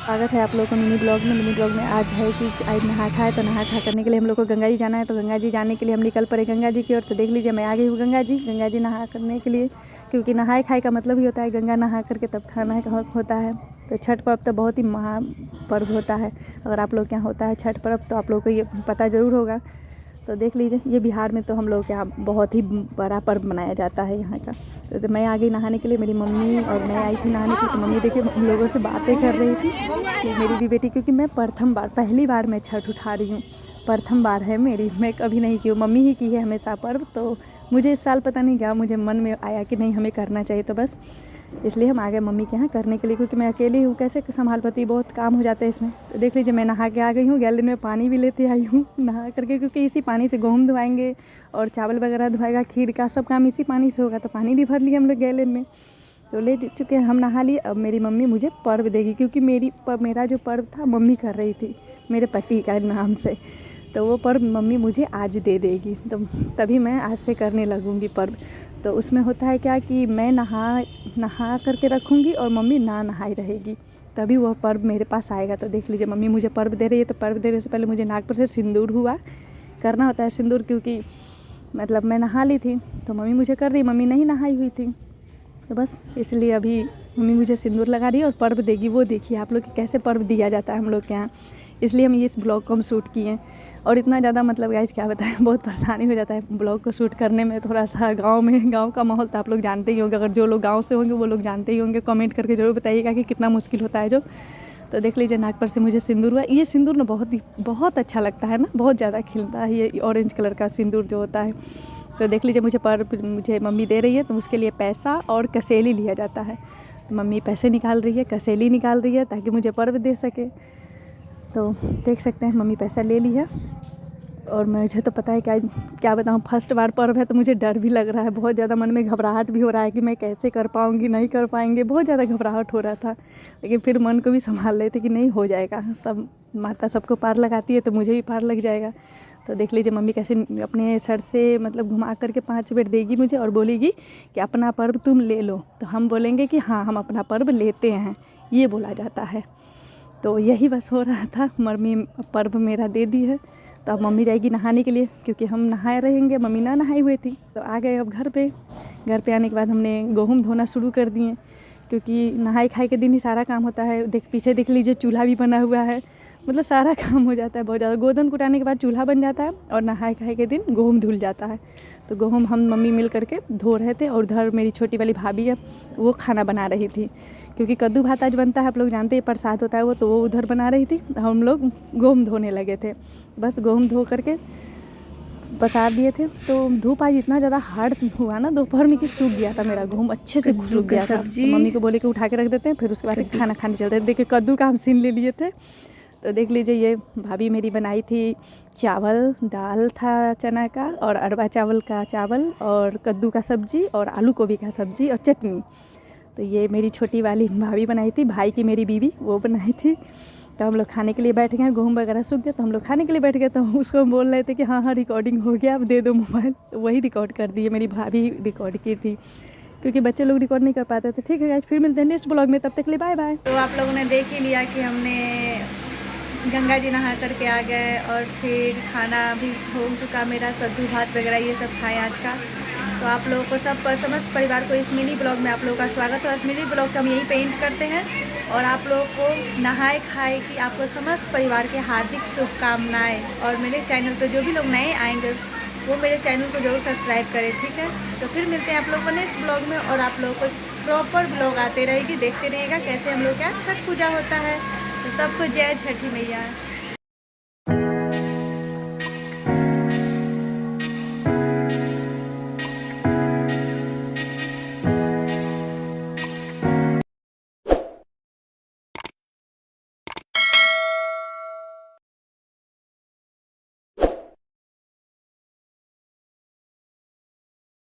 स्वागत है आप लोगों को मिनी ब्लॉग में आज है कि आज नहा खाए तो नहा खा करने के लिए हम लोग को गंगा जी जाना है। तो गंगा जी जाने के लिए हम निकल पड़े गंगा जी की ओर। तो देख लीजिए मैं आ गई हूँ गंगा जी नहा करने के लिए, क्योंकि नहाए खाए का मतलब ही होता है गंगा नहा करके तब खाना होता है। तो छठ पर्व तो बहुत ही महापर्व होता है। अगर आप लोग के यहाँ होता है छठ पर्व तो आप लोग को ये पता ज़रूर होगा। तो देख लीजिए ये बिहार में तो हम लोग के यहाँ बहुत ही बड़ा पर्व मनाया जाता है यहाँ का। तो मैं आ गई नहाने के लिए, मेरी मम्मी और मैं आई थी नहाने के लिए। तो मम्मी देखिए हम लोगों से बातें कर रही थी कि मेरी भी बेटी, क्योंकि मैं पहली बार मैं छठ उठा रही हूँ, प्रथम बार है मेरी, मैं कभी नहीं की हूँ, मम्मी ही की है हमेशा पर्व। तो मुझे इस साल पता नहीं क्या मुझे मन में आया कि नहीं हमें करना चाहिए, तो बस इसलिए हम आ गए मम्मी के यहाँ करने के लिए, क्योंकि मैं अकेली हूँ कैसे संभाल पाती, बहुत काम हो जाता है इसमें। तो देख लीजिए मैं नहा के आ गई हूँ, गैलन में पानी भी लेते आई हूँ नहा करके, क्योंकि इसी पानी से गेहूँ धुआएंगे और चावल वगैरह धुआएगा, खीर का सब काम इसी पानी से होगा। तो पानी भी भर लिया हम लोग गैलन में, तो ले चुके हम नहा लिए। अब मेरी मम्मी मुझे पर्व देगी, क्योंकि मेरा जो पर्व था मम्मी कर रही थी मेरे पति का नाम से, तो वो पर्व मम्मी मुझे आज दे देगी। तो तभी मैं आज से करने लगूँगी पर्व। तो उसमें होता है क्या कि मैं नहा करके रखूँगी और मम्मी ना नहाई रहेगी, तभी वो पर्व मेरे पास आएगा। तो देख लीजिए मम्मी मुझे पर्व दे रही है। तो पर्व देने से पहले मुझे नाक पर से सिंदूर करना होता है सिंदूर, क्योंकि मतलब मैं नहा ली थी तो मम्मी मुझे कर रही, मम्मी नहीं नहाई हुई थी। तो बस इसलिए अभी मम्मी मुझे सिंदूर लगा रही है और पर्व देगी। वो देखिए आप लोग कि कैसे पर्व दिया जाता है हम लोग के यहाँ, इसलिए हम इस ब्लॉग को हम शूट किए। और इतना ज़्यादा मतलब गाइस क्या बताएं, बहुत परेशानी हो जाता है ब्लॉग को शूट करने में। थोड़ा सा गांव का माहौल तो आप लोग जानते ही होंगे, अगर जो लोग गांव से होंगे वो लोग जानते ही होंगे। कमेंट करके ज़रूर बताइएगा कि कितना मुश्किल होता है जो। तो देख लीजिए नाक पर से मुझे सिंदूर हुआ। ये सिंदूर ना बहुत अच्छा लगता है ना, बहुत ज़्यादा खिलता है ये ऑरेंज कलर का सिंदूर जो होता है। तो देख लीजिए मुझे मम्मी दे रही है, तो उसके लिए पैसा और कसेली लिया जाता है। मम्मी पैसे निकाल रही है, कसेली निकाल रही है ताकि मुझे पर्व दे सके। तो देख सकते हैं मम्मी पैसा ले ली है। और मुझे तो पता है क्या बताऊँ, फर्स्ट बार पर्व है तो मुझे डर भी लग रहा है, बहुत ज़्यादा मन में घबराहट भी हो रहा है कि मैं कैसे कर पाऊँगी नहीं कर पाएंगे, बहुत ज़्यादा घबराहट हो रहा था। लेकिन फिर मन को भी संभाल रहे थे कि नहीं हो जाएगा, सब माता सबको पार लगाती है तो मुझे भी पार लग जाएगा। तो देख लीजिए मम्मी कैसे अपने सर से मतलब घुमा करके 5 मिनट देगी मुझे और बोलेगी कि अपना पर्व तुम ले लो। तो हम बोलेंगे कि हाँ हम अपना पर्व लेते हैं, ये बोला जाता है। तो यही बस हो रहा था, मम्मी पर्व मेरा दे दी है। तो अब मम्मी जाएगी नहाने के लिए, क्योंकि हम नहाए रहेंगे, मम्मी ना नहाई हुई थी। तो आ गए अब घर पे आने के बाद हमने गेहूँ धोना शुरू कर दिए, क्योंकि नहाई खाए के दिन ही सारा काम होता है। पीछे देख लीजिए चूल्हा भी बना हुआ है, मतलब सारा काम हो जाता है बहुत ज़्यादा। गोदन कुटाने के बाद चूल्हा बन जाता है और नहाए खाए के दिन गेहूँ धुल जाता है। तो गेहूँ हम मम्मी मिल करके धो रहे थे, और उधर मेरी छोटी वाली भाभी है वो खाना बना रही थी, क्योंकि कद्दू भात आज बनता है, आप लोग जानते हैं प्रसाद होता है वो, तो वो उधर बना रही थी। हम लोग गेहूँ धोने लगे थे, बस गेहूँ धो करके पसार दिए थे। तो धूप आज इतना ज़्यादा हार्ड हुआ ना दोपहर में कि सूख गया था मेरा गेहूँ, अच्छे से सूख गया था। तो मम्मी को बोले कि उठा के रख देते हैं, फिर उसके बाद खाना खाने चलते हैं। देखिए कद्दू का हम सीन ले लिए थे। तो देख लीजिए ये भाभी मेरी बनाई थी चावल, दाल था चना का और अरवा चावल का चावल, और कद्दू का सब्जी और आलू गोभी का सब्जी और चटनी। तो ये मेरी छोटी वाली भाभी बनाई थी, भाई की मेरी बीवी वो बनाई थी। तो हम लोग खाने के लिए बैठ गए, गेहूँ वगैरह सूख गया तो हम लोग खाने के लिए बैठ गए। तो उसको बोल रहे थे कि हाँ रिकॉर्डिंग हो गया, अब दे दो मोबाइल। तो वही रिकॉर्ड कर दिए, मेरी भाभी रिकॉर्ड की थी, क्योंकि बच्चे लोग रिकॉर्ड नहीं कर पाते थे। ठीक है गाइस, फिर मिलते हैं नेक्स्ट ब्लॉग में, तब तक के लिए बाय बाय। तो आप लोगों ने देख ही लिया कि हमने गंगा जी नहा करके आ गए, और फिर खाना भी हो चुका मेरा, कद्दू भात वगैरह ये सब खाए आज का। तो आप लोगों को समस्त परिवार को इस मिनी ब्लॉग में आप लोगों का स्वागत है। इस मिनी ब्लॉग का हम यही पेंट करते हैं, और आप लोगों को नहाए खाए कि आपको समस्त परिवार के हार्दिक शुभकामनाएं। और मेरे चैनल पर जो भी लोग नए आएंगे वो मेरे चैनल को जरूर सब्सक्राइब करें, ठीक है। तो फिर मिलते हैं आप लोगों को नेक्स्ट ब्लॉग में, और आप लोगों को प्रॉपर ब्लॉग आते रहेगी, देखते रहिएगा कैसे हम लोग क्या छठ पूजा होता है। तो सबको जय छठी मैया।